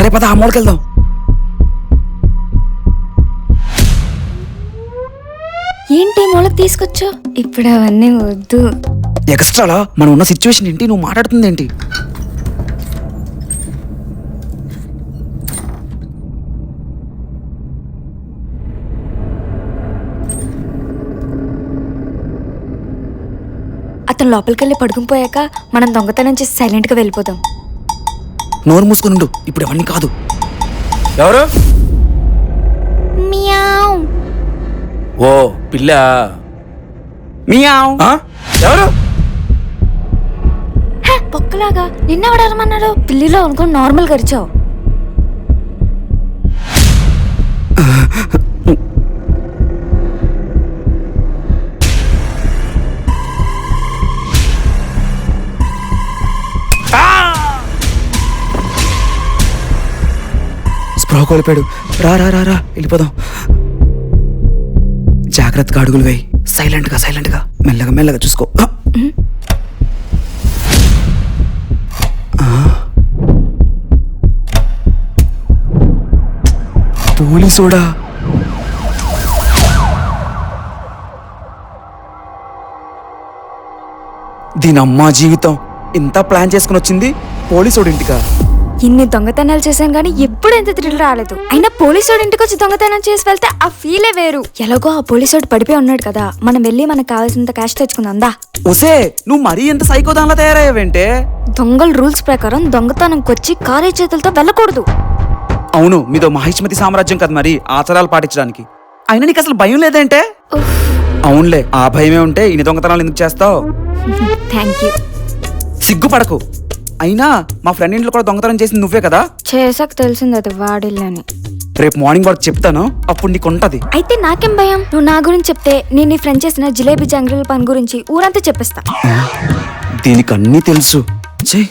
సరే పద ఆ మూలకి వెళ్దాం. ఏంటి మూలకి తీసుకొచ్చా? ఇప్పుడు అవన్నీ వద్దు. ఎక్స్ట్రాలా మనం ఉన్న సిచ్యువేషన్ ఏంటి, నువ్వు మాట్లాడుతుంది ఏంటి? అతను లోపలికి వెళ్ళి పడుకుని పోయాక మనం దొంగతనం చేసి సైలెంట్ గా వెళ్ళిపోదాం. నోరు మూసుకుని ఉండు, ఇప్పుడు అవన్నీ కాదు. ఎవరు? మియావ్. ఓ పిల్ల. మియావ్. ఎవరు? పొక్కలాగా నిన్న ఎవడమన్నాడు? పిల్లిలో అనుకో నార్మల్ గరిచావు. స్ప్రో కోల్పోయాడు. రా రా రా రా వెళ్ళిపోదాం. జాగ్రత్తగా అడుగులు వేయి. సైలెంట్ గా మెల్లగా మెల్లగా చూసుకో. పోలీసోడా? దీని అమ్మా జీవితం ఇంత ప్లాన్ చేసుకుని వచ్చింది పోలీసోడి ఇంటికా? ఇన్ని దొంగతనాలు చేశాం గానీ ఎప్పుడు ఎంత థ్రిల్ రాలేదు. అయినా పోలీసోడు ఇంటికి వచ్చి దొంగతనం చేసి వెళ్తే ఆ ఫీలే వేరు. ఎలాగో ఆ పోలీసోడు పడిపోయి ఉన్నాడు కదా, మనం వెళ్ళి మనకు కావాల్సినంత క్యాష్ తెచ్చుకుందా. ఒసే నువ్వు మరీ ఎంత సైకోదాన్లా తయారయ్యావేంటే? దొంగల రూల్స్ ప్రకారం దొంగతనంకి వచ్చి కారే చేతులతో వెళ్ళకూడదు. అవును, మీదో మహిష్మతి సామ్రాజ్యం కదా మరి ఆచారాలు పాటించడానికి. అయినా నీకు అసలు భయం లేదంటే? అవునులే, ఆ భయమే ఉంటే ఇన్ని దొంగతనాలు ఎందుకు చేస్తావు? Thank you. సిగ్గుపడకు. అయినా మా ఫ్రెండ్ ఇంట్లో కూడా దొంగతనం చేసింది నువ్వే కదా? చేసాక తెలిసింది అది వాడిల్లని. రేపు మార్నింగ్ వాడికి చెప్తాను, అప్పుడు నీకు ఉంటది. అయితే నాకేం భయం? నువ్వు నా గురించి చెప్తే నేను నీ ఫ్రెండ్ చేసిన జిలేబీ జంగిల్ పని గురించి ఊరంతా చెప్పేస్తా. దీనికి అన్నీ తెలుసు. చెయ్.